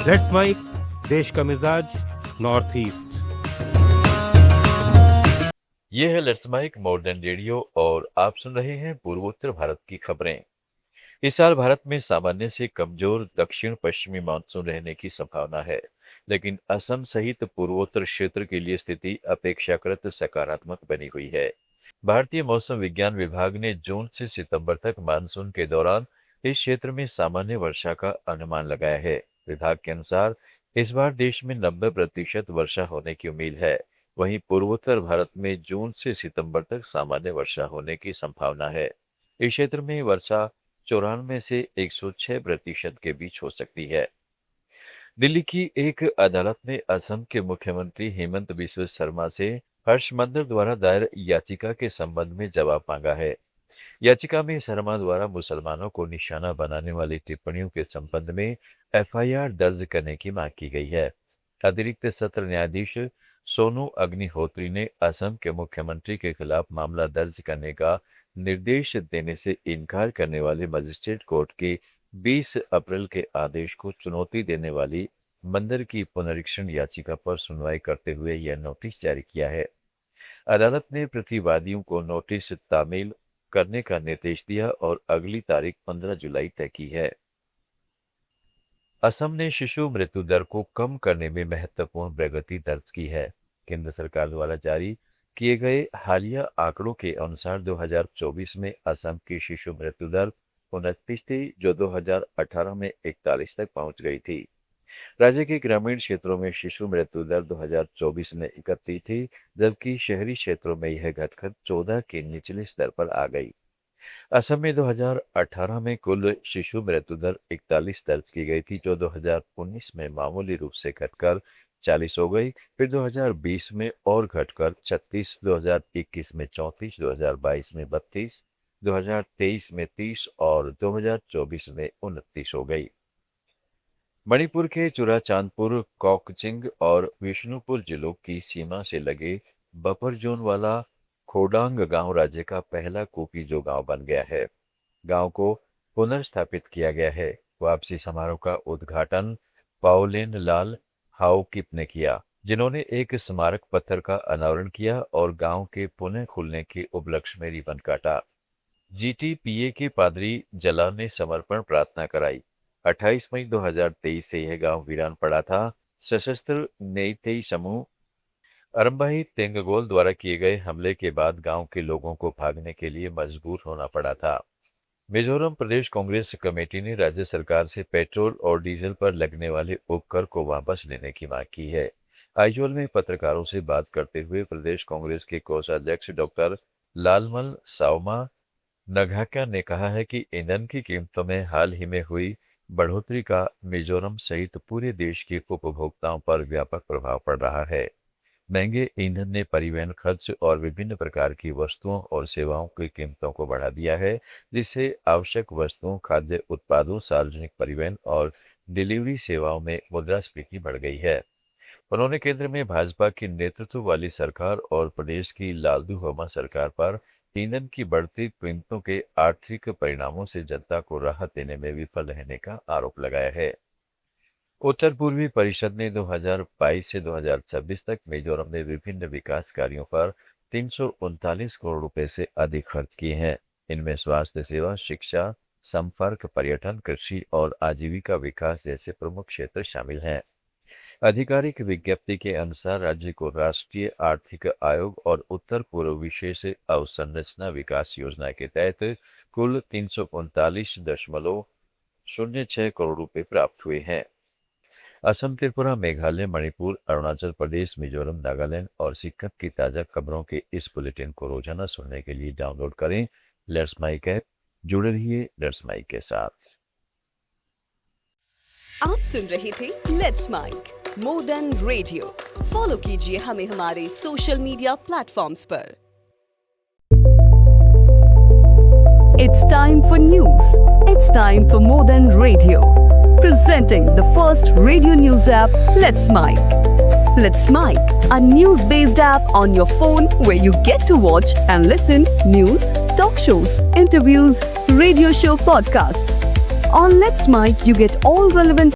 Let's mic, देश का मिजाज, नॉर्थ ईस्ट। ये है लेट्स माइक मॉडर्न रेडियो और आप सुन रहे हैं पूर्वोत्तर भारत की खबरें। इस साल भारत में सामान्य से कमजोर दक्षिण पश्चिमी मानसून रहने की संभावना है, लेकिन असम सहित पूर्वोत्तर क्षेत्र के लिए स्थिति अपेक्षाकृत सकारात्मक बनी हुई है। भारतीय मौसम विज्ञान विभाग ने जून से सितंबर तक मानसून के दौरान इस क्षेत्र में सामान्य वर्षा का अनुमान लगाया है। विभाग के अनुसार इस बार देश में 90% वर्षा होने की उम्मीद है। वहीं पूर्वोत्तर भारत में जून से सितंबर तक सामान्य वर्षा होने की संभावना है। इस क्षेत्र में वर्षा 94 से 106% के बीच हो सकती है। दिल्ली की एक अदालत ने असम के मुख्यमंत्री हेमंत बिस्व शर्मा से हर्ष मंदर द्वारा दायर याचिका के संबंध में जवाब मांगा है। याचिका में शर्मा द्वारा मुसलमानों को निशाना बनाने वाली टिप्पणियों के संबंध में एफआईआर दर्ज करने की मांग की गई है। अतिरिक्त सत्र न्यायाधीश सोनू अग्निहोत्री ने असम के मुख्यमंत्री के खिलाफ मामला दर्ज करने का निर्देश देने से इनकार करने वाले मजिस्ट्रेट कोर्ट के 20 अप्रैल के आदेश को चुनौती देने वाली मंदर की पुनरीक्षण याचिका पर सुनवाई करते हुए यह नोटिस जारी किया है। अदालत ने प्रतिवादियों को नोटिस तामील करने का निर्देश दिया और अगली तारीख 15 जुलाई तय की है। असम ने शिशु मृत्यु दर को कम करने में महत्वपूर्ण प्रगति दर्ज की है। केंद्र सरकार द्वारा जारी किए गए हालिया आंकड़ों के अनुसार 2024 में असम की शिशु मृत्यु दर 29 थी, जो 2018 में 41 तक पहुंच गई थी। राज्य के ग्रामीण क्षेत्रों में शिशु मृत्यु दर 2024 में 31 थी, जबकि शहरी क्षेत्रों में यह घटकर 14 के निचले स्तर पर आ गई। असम में 2018 में कुल शिशु मृत्यु दर 41 दर्ज की गई थी, जो 2019 में मामूली रूप से घटकर 40 हो गई। फिर 2020 में और घटकर 36, 2021 में 34, 2022 में 32, 2023 में 30 और 2024 में 29 हो गई। मणिपुर के चुराचांदपुर, कोकचिंग और विष्णुपुर जिलों की सीमा से लगे बफर जोन वाला खोडांग गांव राज्य का पहला कुकीजो गांव बन गया है। गांव को पुनर्स्थापित किया गया है। वापसी समारोह का उद्घाटन पाओलेन लाल हाओकिप ने किया, जिन्होंने एक स्मारक पत्थर का अनावरण किया और गांव के पुनः खुलने के उपलक्ष्य में रिबन काटा। जीटीपीए के पादरी जलाल ने समर्पण प्रार्थना कराई। 28 मई 2023 से यह गांव वीरान पड़ा था। सशस्त्र नेइतेई समूह अरम्बाई तेंगगोल द्वारा किए गए हमले के बाद गांव के लोगों को भागने के लिए मजबूर होना पड़ा था। मिजोरम प्रदेश कांग्रेस कमेटी ने राज्य सरकार से पेट्रोल और डीजल पर लगने वाले उपकर को वापस लेने की मांग की है। आइजोल में पत्रकारों से बात करते हुए प्रदेश कांग्रेस के कोषाध्यक्ष डॉक्टर लालमल सावमा नघाक्या ने कहा है कि ईंधन की कीमतों में हाल ही में हुई बढ़ोतरी का मिजोरम सहित पूरे देश के उपभोक्ताओं पर व्यापक प्रभाव पड़ रहा है। महंगे ईंधन ने परिवहन खर्च और विभिन्न प्रकार की वस्तुओं और सेवाओं की कीमतों को बढ़ा दिया है, जिससे आवश्यक वस्तुओं, खाद्य उत्पादों, सार्वजनिक परिवहन और डिलीवरी सेवाओं में मुद्रास्फीति बढ़ गई है। उन्होंने केंद्र में भाजपा की नेतृत्व वाली सरकार और प्रदेश की लालदू हमा सरकार पर ईंधन की बढ़ती कीमतों के आर्थिक परिणामों से जनता को राहत देने में विफल रहने का आरोप लगाया है। उत्तर पूर्वी परिषद ने 2022 से 2026 तक मिजोरम में विभिन्न विकास कार्यों पर 339 करोड़ रुपए से अधिक खर्च किए हैं। इनमें स्वास्थ्य सेवा, शिक्षा, संपर्क, पर्यटन, कृषि और आजीविका विकास जैसे प्रमुख क्षेत्र शामिल हैं। आधिकारिक विज्ञप्ति के अनुसार राज्य को राष्ट्रीय आर्थिक आयोग और उत्तर पूर्व विशेष अवसंरचना विकास योजना के तहत कुल 345.06 करोड़ रुपए प्राप्त हुए हैं। असम, त्रिपुरा, मेघालय, मणिपुर, अरुणाचल प्रदेश, मिजोरम, नागालैंड और सिक्किम की ताज़ा खबरों के इस बुलेटिन को रोजाना सुनने के लिए डाउनलोड करें लेट्स माइक ऐप। जुड़े रहिए लेट्स माइक के साथ। आप सुन रहे थे let's mic modern radio. Follow कीजिए हमें हमारे सोशल मीडिया प्लेटफॉर्म्स पर। It's time for news. It's time for Modern Radio. Presenting the first radio news app, Let's Mic. Let's Mic, a news-based app on your phone where you get to watch and listen news, talk shows, interviews, radio show podcasts. On Let's Mic, you get all relevant